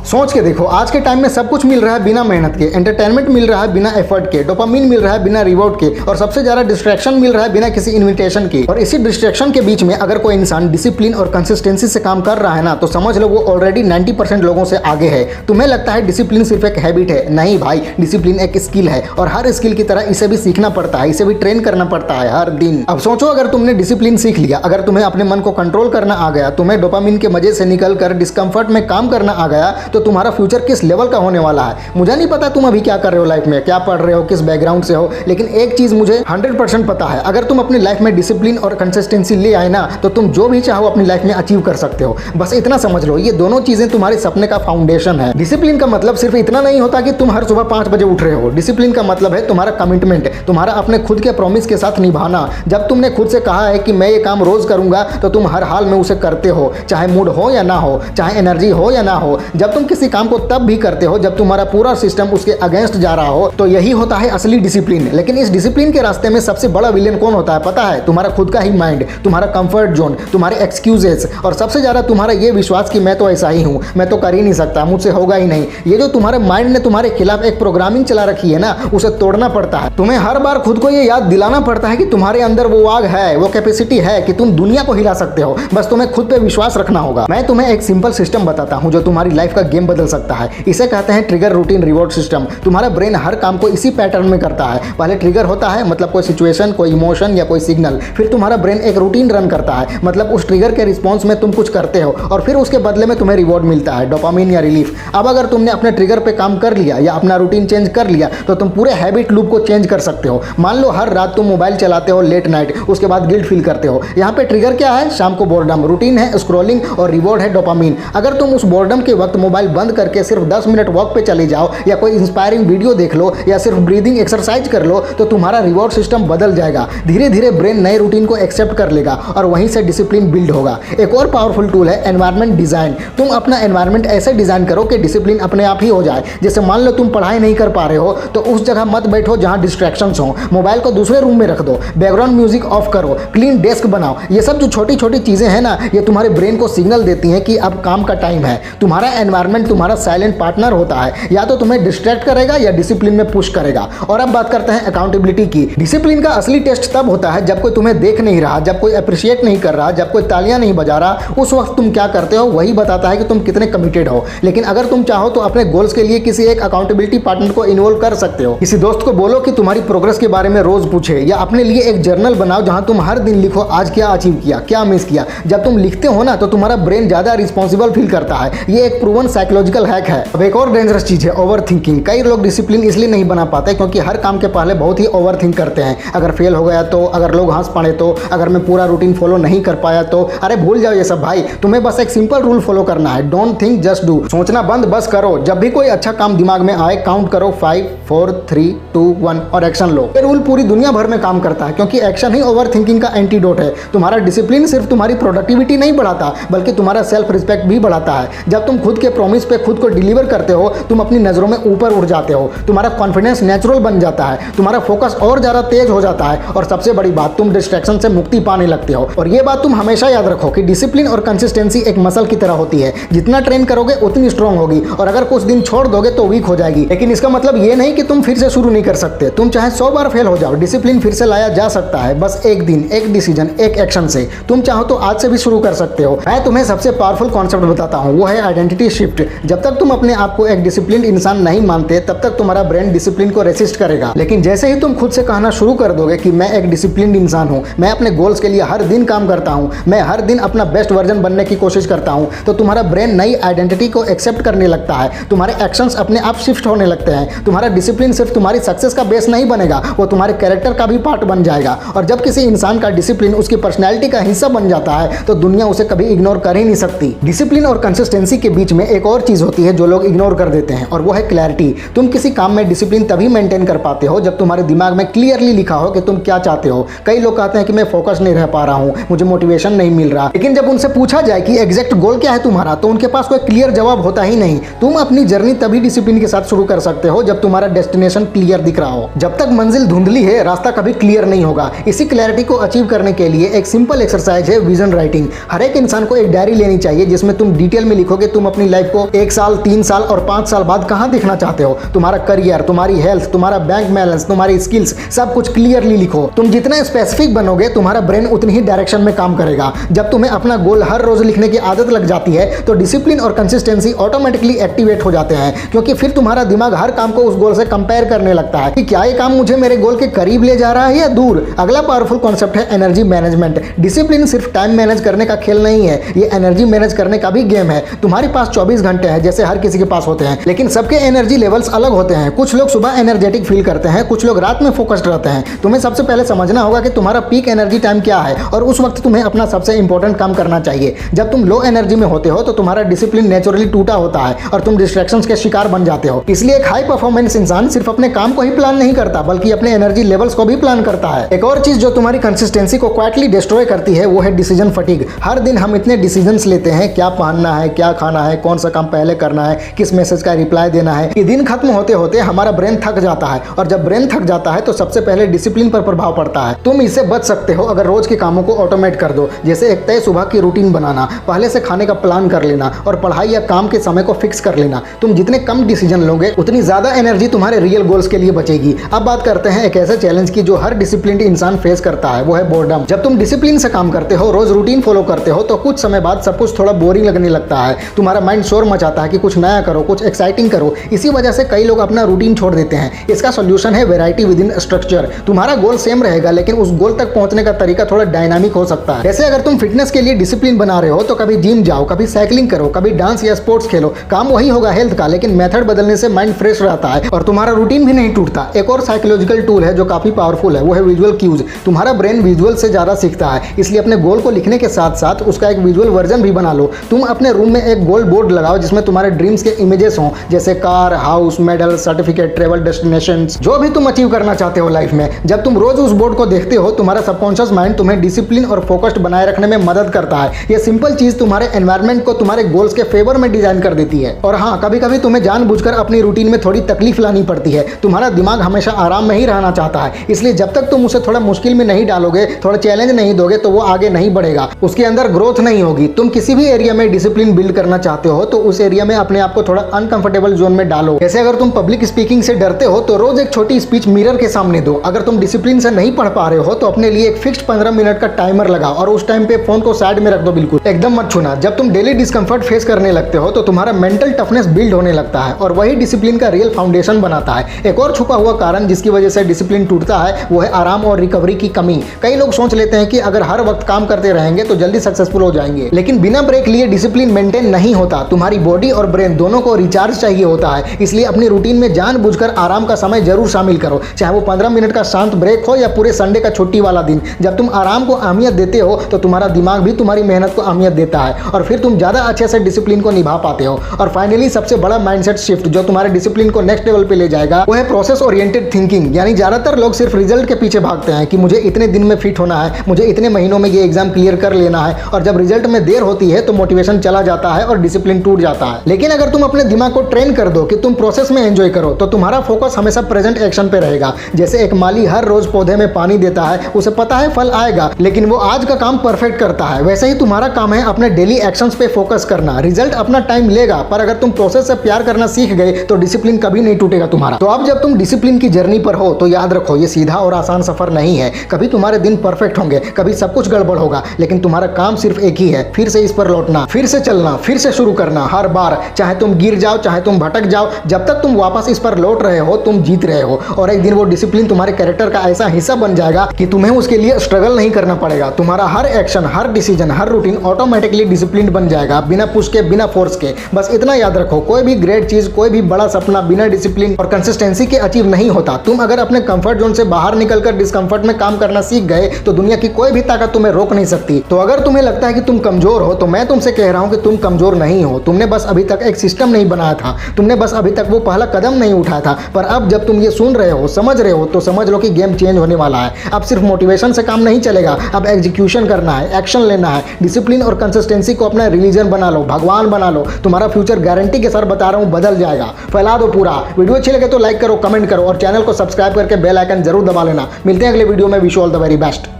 सोच के देखो, आज के टाइम में सब कुछ मिल रहा है बिना मेहनत के, एंटरटेनमेंट मिल रहा है बिना एफर्ट के, डोपामिन मिल रहा है बिना रिवॉर्ड के, और सबसे ज्यादा डिस्ट्रैक्शन मिल रहा है बिना किसी इन्विटेशन के। और इसी डिस्ट्रैक्शन के बीच में अगर कोई इंसान डिसिप्लिन और कंसिस्टेंसी से काम कर रहा है ना, तो समझ लो वो ऑलरेडी 90% लोगों से आगे है। तुम्हें लगता है डिसिप्लिन सिर्फ एक हैबिट है, नहीं भाई, डिसिप्लिन एक स्किल है, और हर स्किल की तरह इसे भी सीखना पड़ता है, इसे भी ट्रेन करना पड़ता है हर दिन। अब सोचो, अगर तुमने डिसिप्लिन सीख लिया, अगर तुम्हें अपने मन को कंट्रोल करना आ गया, तुम्हें डोपामिन के मजे से निकलकर डिस्कम्फर्ट में काम करना आ गया, तो तुम्हारा फ्यूचर किस लेवल का होने वाला है। मुझे नहीं पता तुम अभी क्या कर रहे हो लाइफ में, क्या पढ़ रहे हो, किस बैकग्राउंड से हो, लेकिन एक चीज मुझे 100% पता है, अगर तुम अपनी लाइफ में डिसिप्लिन और कंसिस्टेंसी ले आए ना, तो तुम जो भी चाहो अपनी लाइफ में अचीव कर सकते हो। बस इतना समझ लो, ये दोनों चीजें तुम्हारे सपने का फाउंडेशन है। डिसिप्लिन का मतलब सिर्फ इतना नहीं होता कि तुम हर सुबह 5 बजे उठ रहे हो। डिसिप्लिन का मतलब है तुम्हारा कमिटमेंट, तुम्हारा अपने खुद के प्रॉमिस के साथ निभाना। जब तुमने खुद से कहा है कि मैं ये काम रोज करूंगा, तो तुम हर हाल में उसे करते हो, चाहे मूड हो या ना हो, चाहे एनर्जी हो या ना हो। जब तुम किसी काम को तब भी करते हो जब तुम्हारा पूरा सिस्टम उसके अगेंस्ट जा रहा हो, तो यही होता है असली डिसिप्लिन। लेकिन इस डिसिप्लिन के रास्ते में सबसे बड़ा विलेन कौन होता है पता है? तुम्हारा खुद का ही माइंड, तुम्हारा कंफर्ट जोन, तुम्हारे एक्सक्यूजेस, और सबसे ज्यादा तुम्हारा ये विश्वास कि मैं तो ऐसा ही हूं, मैं तो कर ही नहीं सकता, मुझसे होगा ही नहीं। ये जो तुम्हारे माइंड ने तुम्हारे खिलाफ एक प्रोग्रामिंग चला रखी है ना, उसे तोड़ना पड़ता है। तुम्हें हर बार खुद को ये याद दिलाना पड़ता है कि तुम्हारे अंदर वो आग है, वो कैपेसिटी है कि तुम दुनिया को हिला सकते हो। बस तुम्हें खुद पे विश्वास रखना होगा। मैं तुम्हें एक सिंपल सिस्टम बताता हूं जो तुम्हारी लाइफ का गेम बदल सकता है। इसे कहते हैं ट्रिगर रूटीन रिवॉर्ड सिस्टम। तुम्हारा ब्रेन हर काम को इसी पैटर्न में करता है। पहले ट्रिगर होता है, मतलब कोई सिचुएशन, कोई इमोशन या कोई सिग्नल। फिर तुम्हारा ब्रेन एक रूटीन रन करता है, मतलब उस ट्रिगर के रिस्पॉन्स में तुम कुछ करते हो, और फिर उसके बदले में तुम्हें रिवॉर्ड मिलता है, डोपामिन या रिलीफ। अब अगर तुमने अपने ट्रिगर पे काम कर लिया या अपना रूटीन चेंज कर लिया, तो तुम पूरे हैबिट लूप को चेंज कर सकते हो। मान लो हर रात तुम मोबाइल चलाते हो लेट नाइट, उसके बाद गिल्ट फील करते हो। यहाँ पे ट्रिगर क्या है? शाम को बोर्डम, रूटीन है स्क्रॉलिंग, और रिवॉर्ड है डोपामिन। अगर तुम उस बोर्डम के वक्त मोबाइल बंद करके सिर्फ 10 मिनट वॉक पे चले जाओ, या कोई इंस्पायरिंग वीडियो देख लो, या सिर्फ ब्रीदिंग एक्सरसाइज कर लो, तो तुम्हारा रिवॉर्ड सिस्टम बदल जाएगा। धीरे धीरे ब्रेन नए रूटीन को एक्सेप्ट कर लेगा, और वहीं से डिसिप्लिन बिल्ड होगा। एक और पावरफुल टूल है एनवायरमेंट डिजाइन। तुम अपना एनवायरमेंट ऐसे डिजाइन करो कि डिसिप्लिन अपने आप ही हो जाए। जैसे मान लो तुम पढ़ाई नहीं कर पा रहे हो, तो उस जगह मत बैठो जहां डिस्ट्रैक्शंस हो। मोबाइल को दूसरे रूम में रख दो, बैकग्राउंड म्यूजिक ऑफ करो, क्लीन डेस्क बनाओ। ये सब जो छोटी छोटी चीजें हैं ना, ये तुम्हारे ब्रेन को सिग्नल देती हैं कि अब काम का टाइम है। तुम्हारा एनवायरमेंट तुम्हारा साइलेंट पार्टनर होता है, या तो तुम्हें डिस्ट्रैक्ट करेगा या डिसिप्लिन में पुश करेगा। और अब बात करते हैं अकाउंटेबिलिटी की। डिसिप्लिन का असली टेस्ट तब होता है जब कोई तुम्हें देख नहीं रहा, जब कोई अप्रिशिएट नहीं कर रहा, जब कोई तालियां नहीं बजा रहा। उस वक्त तुम क्या करते हो वही बताता है कि तुम कितने कमिटेड हो। लेकिन अगर तुम चाहो तो अपने गोल्स के लिए किसी एक अकाउंटेबिलिटी पार्टनर को इन्वॉल्व कर सकते हो। किसी दोस्त को बोलो कि तुम्हारी प्रोग्रेस के बारे में रोज पूछे, या अपने लिए एक जर्नल बनाओ जहां तुम हर दिन लिखो आज क्या अचीव किया, क्या मिस किया। जब तुम लिखते हो ना, तो तुम्हारा ब्रेन ज्यादा रिस्पॉन्सिबल फील करता है। ये एक प्रूवन साइकोलॉजिकल हैक है। अब एक और डेंजरस चीज है ओवर थिंकिंग। कई लोग डिसिप्लिन इसलिए नहीं बना पाते क्योंकि हर काम के पहले बहुत ही ओवर थिंक करते हैं। अगर फेल हो गया तो, अगर लोग हंस पड़े तो, अगर मैं पूरा रूटीन फॉलो नहीं कर पाया तो। अरे भूल जाओ ये सब भाई, तुम्हें बस एक सिंपल रूल फॉलो करना है, डोंट थिंक जस्ट डू। सोचना बंद बस करो। जब भी कोई अच्छा काम दिमाग में आए, काउंट करो 5 4 3 2 1 और एक्शन लो। ये रूल पूरी दुनिया भर में काम करता है, क्योंकि एक्शन ही ओवर थिंकिंग का एंटीडोट है। तुम्हारा डिसिप्लिन सिर्फ तुम्हारी प्रोडक्टिविटी नहीं बढ़ाता, बल्कि तुम्हारा सेल्फ रिस्पेक्ट भी बढ़ाता है। जब तुम खुद के प्रॉमिस पे खुद को डिलीवर करते हो, तुम अपनी नजरों में ऊपर उठ जाते हो, तुम्हारा कॉन्फिडेंस नेचुरल बन जाता है, तुम्हारा फोकस और ज्यादा तेज हो जाता है, और सबसे बड़ी बात, तुम डिस्ट्रैक्शन से मुक्ति पाने लगते हो। और ये बात तुम हमेशा याद रखो कि डिसिप्लिन और कंसिस्टेंसी एक मसल की तरह होती है। जितना ट्रेन करोगे उतनी स्ट्रांग होगी, और अगर कुछ दिन छोड़ दोगे तो वीक हो जाएगी। लेकिन इसका मतलब ये नहीं कि तुम फिर से शुरू नहीं कर सकते। तुम चाहे 100 बार फेल हो जाओ, डिसिप्लिन फिर से लाया जा सकता है। बस एक दिन, एक डिसीजन, एक एक्शन से। तुम चाहो तो आज से भी शुरू कर सकते हो। मैं तुम्हें सबसे पावरफुल कॉन्सेप्ट बताता हूँ, वो है आइडेंटिटी शिफ्ट। जब तक तुम अपने आप को एक डिसिप्लिन इंसान नहीं मानते, तब तक तुम्हारा ब्रेन डिसिप्लिन को रेसिस्ट करेगा। लेकिन जैसे ही तुम खुद से कहना शुरू कर दोगे कि मैं एक डिसिप्लिन इंसान हूँ, मैं अपने गोल्स के लिए हर दिन काम करता हूँ, मैं हर दिन अपना बेस्ट वर्जन बनने की कोशिश करता हूँ, तो तुम्हारा ब्रेन नई आइडेंटिटी को एक्सेप्ट करने लगता है। तुम्हारे एक्शंस अपने आप शिफ्ट होने लगते हैं। तुम्हारा डिसिप्लिन सिर्फ तुम्हारी सक्सेस का बेस नहीं बनेगा, वो तुम्हारे कैरेक्टर का भी पार्ट बन जाएगा। और जब किसी इंसान का डिसिप्लिन उसकी पर्सनैलिटी का हिस्सा बन जाता है, तो दुनिया उसे कभी इग्नोर कर ही नहीं सकती। डिसिप्लिन और कंसिस्टेंसी के बीच में एक और चीज होती है जो लोग इग्नोर कर देते हैं, और वो है क्लैरिटी। तुम किसी काम में डिसिप्लिन तभी मेंटेन कर पाते हो जब तुम्हारे दिमाग में क्लियरली लिखा हो कि तुम क्या चाहते हो। कई लोग कहते हैं कि मैं फोकस नहीं रह पा रहा हूँ, मुझे मोटिवेशन नहीं मिल रहा, लेकिन जब उनसे पूछा जाए कि एग्जैक्ट गोल क्या है तुम्हारा, तो उनके पास कोई क्लियर जवाब होता ही नहीं। तुम अपनी जर्नी तभी डिसिप्लिन के साथ शुरू कर सकते हो जब तुम्हारा डेस्टिनेशन क्लियर दिख रहा हो। जब तक मंजिल धुंधली है, रास्ता कभी क्लियर नहीं होगा। इसी क्लैरिटी को अचीव करने के लिए एक सिंपल एक्सरसाइज है विजन राइटिंग। हर एक इंसान को एक डायरी लेनी चाहिए जिसमें तुम डिटेल में लिखोगे तुम अपनी लाइफ को 1 साल, 3 साल और 5 साल बाद कहाँ दिखना चाहते हो। तुम्हारा करियर, तुम्हारी हेल्थ, तुम्हारा बैंक बैलेंस, तुम्हारी स्किल्स, सब कुछ क्लियरली लिखो। तुम जितना स्पेसिफिक बनोगे तुम्हारा ब्रेन उतनी ही डायरेक्शन में काम करेगा। जब तुम्हें अपना गोल हर रोज लिखने की आदत लग जाती है तो डिसिप्लिन और कंसिस्टेंसी ऑटोमेटिकली एक्टिवेट हो जाते हैं, क्योंकि फिर तुम्हारा दिमाग हर काम को उस गोल से कंपेयर करने लगता है कि क्या ये काम मुझे मेरे गोल के करीब ले जा रहा है या दूर। अगला पावरफुल कॉन्सेप्ट है एनर्जी मैनेजमेंट। डिसिप्लिन सिर्फ टाइम मैनेज करने का खेल नहीं है, ये एनर्जी मैनेज करने का भी गेम है। तुम्हारे पास 24 घंटे हैं जैसे हर किसी के पास होते हैं, लेकिन सबके एनर्जी लेवल्स अलग होते हैं। कुछ लोग सुबह एनर्जेटिक फील करते हैं, कुछ लोग रात में फोकस्ड रहते हैं। तुम्हें सबसे पहले समझना होगा कि तुम्हारा पीक एनर्जी टाइम क्या है और उस वक्त तुम्हें अपना सबसे इंपॉर्टेंट काम करना चाहिए। जब तुम लो एनर्जी में होते हो तो तुम्हारा डिसिप्लिन नेचुरली टूटा होता है और तुम डिस्ट्रैक्शंस के शिकार बन जाते हो। इसलिए एक हाई परफॉर्मेंस इंसान सिर्फ अपने काम को ही प्लान नहीं करता बल्कि अपने एनर्जी लेवल्स को भी प्लान करता है। एक और चीज जो तुम्हारी कंसिस्टेंसी को क्वाइटली डिस्ट्रॉय करती है वो है डिसीजन फटीग। हर दिन हम इतने डिसीजंस लेते हैं, क्या पहनना है, क्या खाना है, कौन सा काम पहले करना है, किस मैसेज का रिप्लाई देना है। ये दिन खत्म होते होते हमारा ब्रेन थक जाता है और जब ब्रेन थक जाता है तो सबसे पहले डिसिप्लिन पर प्रभाव पड़ता है। तुम इससे बच सकते हो अगर रोज के कामों को ऑटोमेट कर दो, जैसे एक तय सुबह की रूटीन बनाना, पहले से खाने का प्लान कर लेना और पढ़ाई या काम के समय को फिक्स कर लेना। तुम जितने कम डिसीजन लोगे उतनी ज्यादा एनर्जी तुम्हारे रियल गोल्स के लिए बचेगी। अब बात करते हैं एक ऐसे चैलेंज की जो हर डिसिप्लिन्ड इंसान फेस करता है, वो है बोर्डम। जब तुम डिसिप्लिन से काम करते हो, रोज रूटीन फॉलो करते हो तो कुछ समय बाद सब कुछ थोड़ा बोरिंग लगने लगता है। तुम्हारा माइंड शोर मचाता है कि कुछ नया करो, कुछ एक्साइटिंग करो। इसी वजह से कई लोग अपना रूटीन छोड़ देते हैं। इसका सॉल्यूशन है वैरायटी विद इन स्ट्रक्चर। तुम्हारा गोल सेम रहेगा लेकिन उस गोल तक पहुंचने का तरीका थोड़ा डायनामिक हो सकता है। जैसे अगर तुम फिटनेस के लिए डिसिप्लिन बना रहे हो तो कभी जिम जाओ, कभी साइकिलिंग करो, कभी डांस या स्पोर्ट्स खेलो। काम वही होगा हेल्थ का, लेकिन मेथड बदलने से माइंड फ्रेश रहता है और तुम्हारा रूटीन भी नहीं टूटता। एक और साइकोलॉजिकल टूल है जो काफी पावरफुल है, वो है विजुअल क्यूज। तुम्हारा ब्रेन विजुअल से ज्यादा सीखता है, इसलिए अपने गोल को लिखने के साथ साथ उसका एक विजुअल वर्जन भी बना लो। तुम अपने रूम में एक गोल बोर्ड लगाओ जिसमें तुम्हारे ड्रीम्स के इमेजेस हों, जैसे car, house, medal, certificate, travel destinations, जो भी तुम अचीव करना चाहते हो लाइफ में। जब तुम रोज उस बोर्ड को देखते हो तुम्हारा सबकॉन्शियस माइंड तुम्हें डिसिप्लिन और फोकस्ड बनाए रखने में मदद करता है। ये सिंपल चीज तुम्हारे एनवायरनमेंट को तुम्हारे गोल्स के फेवर में डिजाइन कर देती है। और हाँ, कभी कभी तुम्हें जानबूझकर अपनी रूटीन में थोड़ी तकलीफ लानी पड़ती है। तुम्हारा दिमाग हमेशा आराम में ही रहना चाहता है, इसलिए जब तक तुम उसे थोड़ा मुश्किल में नहीं डालोगे, थोड़ा चैलेंज नहीं दोगे तो वो आगे नहीं बढ़ेगा, उसके अंदर ग्रोथ नहीं होगी। तुम किसी भी एरिया में डिसिप्लिन बिल्ड करना चाहते हो तो उस एरिया में अपने आप को थोड़ा अनकंफर्टेबल जोन में डालो। जैसे अगर तुम पब्लिक स्पीकिंग से डरते हो तो रोज एक छोटी स्पीच मिरर के सामने दो। अगर तुम डिसिप्लिन से नहीं पढ़ पा रहे हो तो अपने लिए एक फिक्स्ड 15 मिनट का टाइमर लगाओ और उस टाइम पे फोन को साइड में रख दो, बिल्कुल एकदम मत छूना। जब तुम डेली डिस्कंफर्ट फेस करने लगते हो तो तुम्हारा मेंटल टफनेस बिल्ड होने लगता है और वही डिसिप्लिन का रियल फाउंडेशन बनाता है। एक और छुपा हुआ कारण जिसकी वजह से डिसिप्लिन टूटता है वो है आराम और रिकवरी की कमी। कई लोग सोच लेते हैं कि अगर हर वक्त काम करते रहेंगे तो जल्दी सक्सेसफुल हो जाएंगे, लेकिन बिना ब्रेक लिए डिसिप्लिन मेंटेन नहीं होता। तुम्हारी बॉडी और ब्रेन दोनों को रिचार्ज चाहिए होता है, इसलिए अपनी रूटीन में जानबूझकर आराम का समय जरूर शामिल करो, चाहे वो 15 मिनट का शांत ब्रेक हो या पूरे संडे का छुट्टी वाला दिन। जब तुम आराम को अहमियत देते हो तो तुम्हारा दिमाग भी तुम्हारी मेहनत को अहमियत देता है और फिर तुम ज्यादा अच्छे से डिसिप्लिन को निभा पाते हो। और फाइनली सबसे बड़ा माइंडसेट शिफ्ट जो तुम्हारे डिसिप्लिन को नेक्स्ट लेवल पे ले जाएगा वो है प्रोसेस ओरिएंटेड थिंकिंग। यानी ज्यादातर लोग सिर्फ रिजल्ट के पीछे भागते हैं कि मुझे इतने दिन में फिट होना है, मुझे इतने महीनों में ये एग्जाम क्लियर कर लेना है, और जब रिजल्ट में देर होती है तो मोटिवेशन चला जाता है और डिसिप्लिन टूट जाता है। लेकिन अगर तुम अपने दिमाग को ट्रेन कर दो कि तुम प्रोसेस में एंजॉय करो तो तुम्हारा फोकस हमेशा प्रेजेंट एक्शन पे रहेगा। जैसे एक माली हर रोज पौधे में पानी देता है, उसे पता है फल आएगा लेकिन वो आज का काम परफेक्ट करता है। वैसे ही तुम्हारा काम है अपने डेली एक्शंस पे फोकस करना। रिजल्ट अपना टाइम लेगा पर अगर तुम प्रोसेस से प्यार करना सीख गए तो डिसिप्लिन कभी नहीं टूटेगा तुम्हारा। तो अब जब तुम डिसिप्लिन की जर्नी पर हो तो याद रखो ये सीधा और आसान सफर नहीं है। कभी तुम्हारे दिन परफेक्ट होंगे, कभी सब कुछ गड़बड़ होगा, लेकिन तुम्हारा काम सिर्फ एक ही है, फिर से इस पर लौटना, फिर से चलना, फिर से शुरू करना। हर बार चाहे तुम गिर जाओ, चाहे तुम भटक जाओ, जब तक तुम वापस इस पर लौट रहे हो तुम जीत रहे हो। और एक दिन वो डिसिप्लिन तुम्हारे कैरेक्टर का ऐसा हिस्सा बन जाएगा कि तुम्हें उसके लिए स्ट्रगल नहीं करना पड़ेगा। तुम्हारा हर एक्शन, हर डिसीजन, हर रूटीन ऑटोमेटिकली डिसिप्लिन बन जाएगा, बिना पुश के, बिना फोर्स के। बस इतना याद रखो, कोई भी ग्रेट चीज, कोई भी बड़ा सपना बिना डिसिप्लिन और कंसिस्टेंसी के अचीव नहीं होता। तुम अगर अपने कंफर्ट जोन से बाहर निकलकर डिस्कंफर्ट में काम करना सीख गए तो दुनिया की कोई भी ताकत तुम्हें रोक नहीं सकती। तो अगर तुम्हें लगता है कि तुम कमजोर हो तो मैं तुमसे कह रहा हूं कि तुम कमजोर नहीं हो। तुमने बस अभी तक एक सिस्टम नहीं बनाया था, तुमने बस अभी तक वो पहला कदम नहीं उठाया था। पर अब जब तुम ये सुन रहे हो, समझ रहे हो, तो समझ लो कि गेम चेंज होने वाला है। अब सिर्फ मोटिवेशन से काम नहीं चलेगा, अब एग्जीक्यूशन करना है, एक्शन लेना है। डिसिप्लिन और कंसिस्टेंसी को अपना रिलीजन बना लो, भगवान बना लो। तुम्हारा फ्यूचर गारंटी के साथ बता रहा हूं बदल जाएगा। फैला दो पूरा। वीडियो अच्छी लगे तो लाइक करो, कमेंट करो और चैनल को सब्सक्राइब करके बेल आइकन जरूर दबा लेना। मिलते हैं अगले वीडियो में। Wish you all the very best.